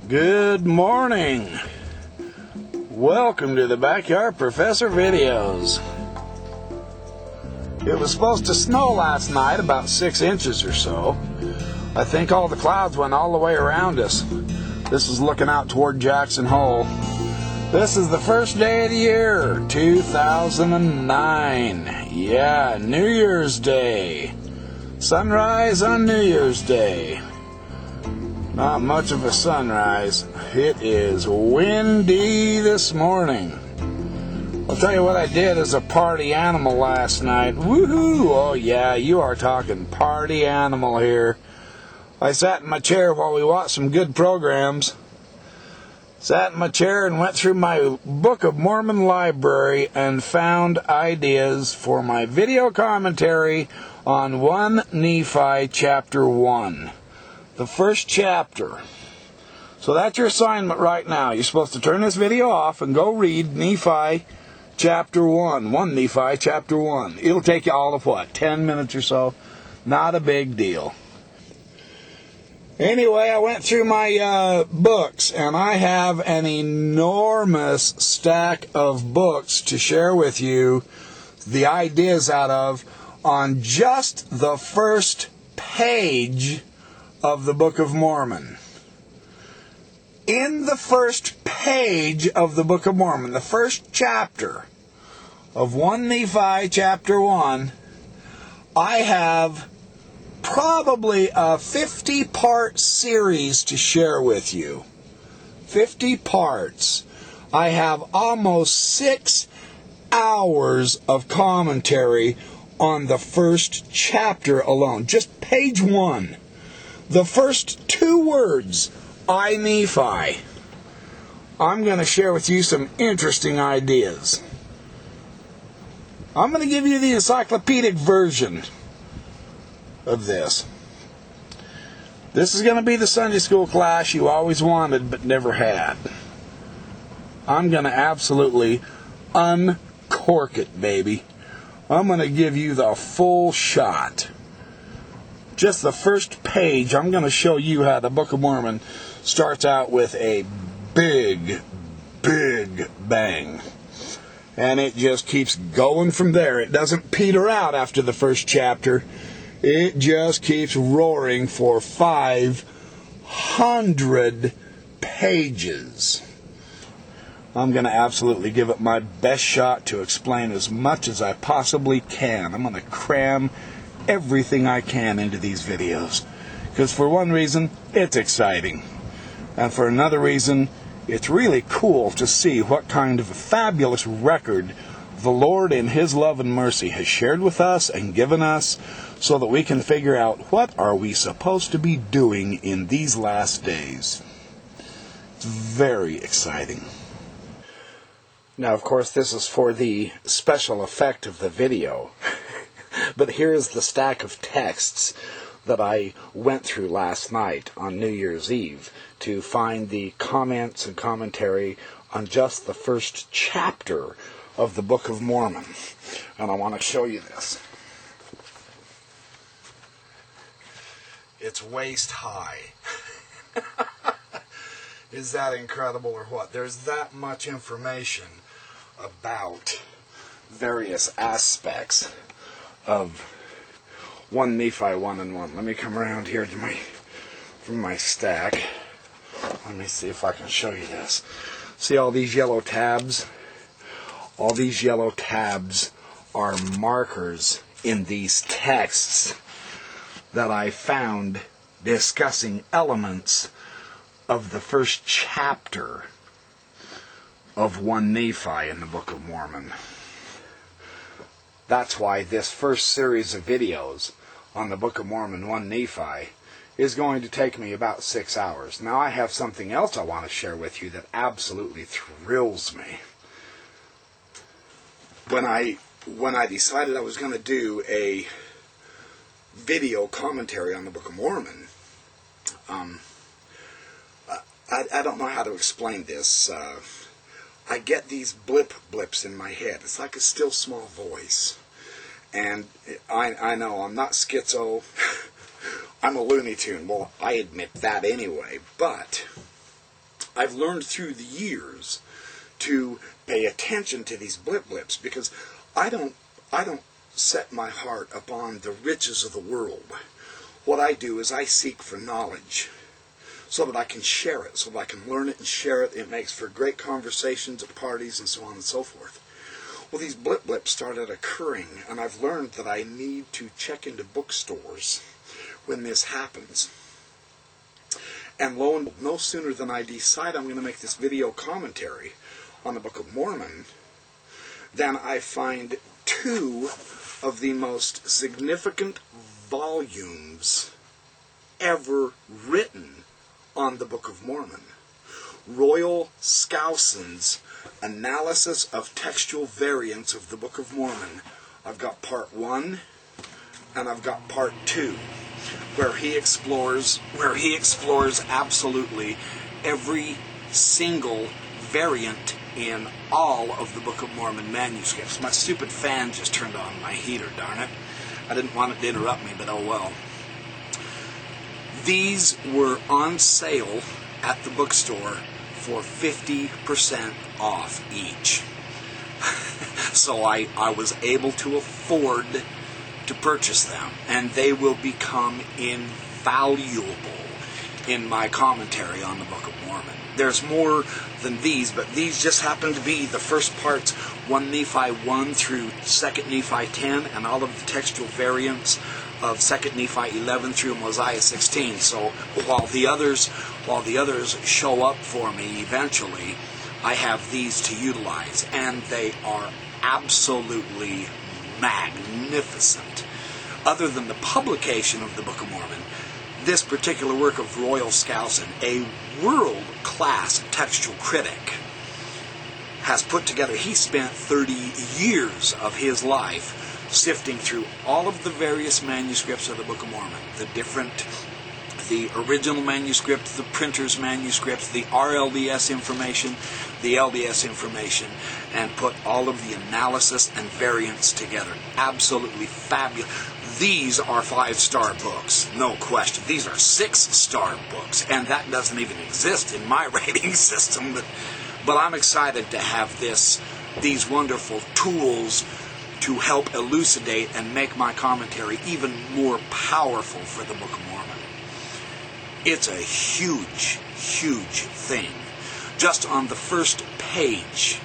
Good morning. Welcome to the Backyard Professor videos. It was supposed to snow last night, about 6 inches or so. I think all the clouds went all the way around us. This is looking out toward Jackson Hole. This is the first day of the year, 2009. Yeah, New Year's Day. Sunrise on New Year's Day. Not much of a sunrise. It is windy this morning. I'll tell you what I did as a party animal last night. Woohoo! Oh yeah, you are talking party animal here. I sat in my chair while we watched some good programs. Sat in my chair and went through my Book of Mormon library and found ideas for my video commentary on 1 Nephi chapter 1. The first chapter. So that's your assignment right now. You're supposed to turn this video off and go read Nephi chapter 1. 1 Nephi chapter 1. It'll take you all of what? 10 minutes or so? Not a big deal. Anyway, I went through my books, and I have an enormous stack of books to share with you the ideas out of on just the first page of the Book of Mormon. In the first page of the Book of Mormon, the first chapter of 1 Nephi chapter 1, I have probably a 50-part series to share with you. 50 parts. I have almost 6 hours of commentary on the first chapter alone. Just page 1. The first 2 words, I Nephi. I'm going to share with you some interesting ideas. I'm going to give you the encyclopedic version of this. This is going to be the Sunday school class you always wanted but never had. I'm going to absolutely uncork it, baby. I'm going to give you the full shot. Just the first page, I'm going to show you how the Book of Mormon starts out with a big, big bang. And it just keeps going from there. It doesn't peter out after the first chapter. It just keeps roaring for 500 pages. I'm going to absolutely give it my best shot to explain as much as I possibly can. I'm going to cram everything I can into these videos. Because for one reason, it's exciting. And for another reason, it's really cool to see what kind of a fabulous record the Lord in His love and mercy has shared with us and given us so that we can figure out what are we supposed to be doing in these last days. It's very exciting. Now, of course, this is for the special effect of the video. But here's the stack of texts that I went through last night on New Year's Eve to find the comments and commentary on just the first chapter of the Book of Mormon. And I want to show you this. It's waist high. Is that incredible or what? There's that much information about various aspects of 1 Nephi 1 and 1. Let me come around here to from my stack. Let me see if I can show you this. See all these yellow tabs? All these yellow tabs are markers in these texts that I found discussing elements of the first chapter of 1 Nephi in the Book of Mormon. That's why this first series of videos on the Book of Mormon 1 Nephi is going to take me about 6 hours. Now I have something else I want to share with you that absolutely thrills me. When I decided I was going to do a video commentary on the Book of Mormon, I don't know how to explain this. I get these blips in my head. It's like a still small voice. And I know I'm not schizo. I'm a Looney Tune. Well, I admit that anyway. But I've learned through the years to pay attention to these blips because I don't set my heart upon the riches of the world. What I do is I seek for knowledge so that I can share it, so that I can learn it and share it. It makes for great conversations at parties and so on and so forth. Well, these blips started occurring, and I've learned that I need to check into bookstores when this happens. And no sooner than I decide I'm going to make this video commentary on the Book of Mormon, than I find two of the most significant volumes ever written on the Book of Mormon. Royal Skousen's Analysis of Textual Variants of the Book of Mormon. I've got part 1 and I've got part 2, where he explores absolutely every single variant in all of the Book of Mormon manuscripts. My stupid fan just turned on my heater, darn it. I didn't want it to interrupt me, but oh well. These were on sale at the bookstore for 50% off each. So I was able to afford to purchase them, and they will become invaluable in my commentary on the Book of Mormon. There's more than these, but these just happen to be the first parts, 1 Nephi 1 through 2 Nephi 10, and all of the textual variants of 2 Nephi 11 through Mosiah 16. So while the others show up for me eventually, I have these to utilize, and they are absolutely magnificent. Other than the publication of the Book of Mormon, this particular work of Royal Skousen, a world-class textual critic, has put together. He spent 30 years of his life sifting through all of the various manuscripts of the Book of Mormon, the original manuscript, the printer's manuscripts, the RLDS information, the LDS information, and put all of the analysis and variants together. Absolutely fabulous. These are 5-star books, no question. These are 6-star books, and that doesn't even exist in my rating system. But I'm excited to have these wonderful tools to help elucidate and make my commentary even more powerful for the Book of Mormon. It's a huge, huge thing. Just on the first page,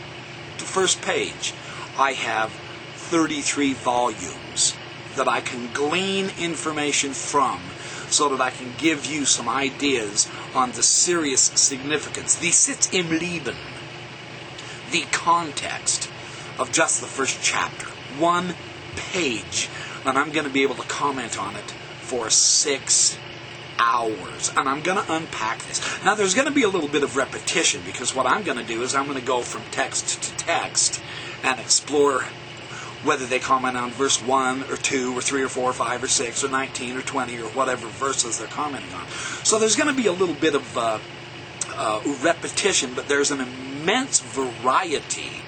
I have 33 volumes that I can glean information from so that I can give you some ideas on the serious significance, the Sitz im Leben, the context of just the first chapter. 1 page, and I'm going to be able to comment on it for 6 hours, and I'm going to unpack this. Now, there's going to be a little bit of repetition, because what I'm going to do is I'm going to go from text to text and explore whether they comment on verse 1 or 2 or 3 or 4 or 5 or 6 or 19 or 20 or whatever verses they're commenting on. So there's going to be a little bit of repetition, but there's an immense variety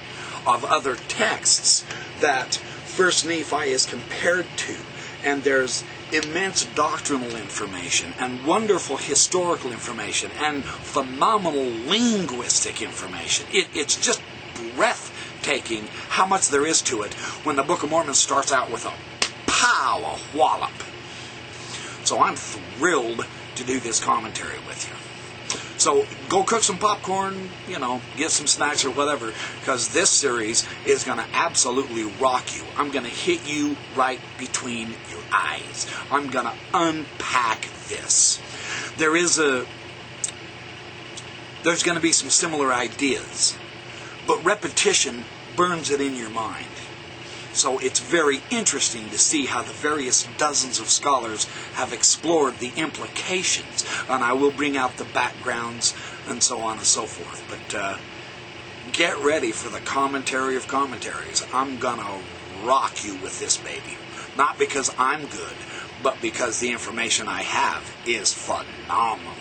of other texts that First Nephi is compared to, and there's immense doctrinal information and wonderful historical information and phenomenal linguistic information. It's just breathtaking how much there is to it when the Book of Mormon starts out with a pow, a wallop. So I'm thrilled to do this commentary with you. So go cook some popcorn, get some snacks or whatever, because this series is going to absolutely rock you. I'm going to hit you right between your eyes. I'm going to unpack this. There's going to be some similar ideas, but repetition burns it in your mind. So it's very interesting to see how the various dozens of scholars have explored the implications, and I will bring out the backgrounds and so on and so forth. But get ready for the commentary of commentaries. I'm going to rock you with this baby. Not because I'm good, but because the information I have is phenomenal.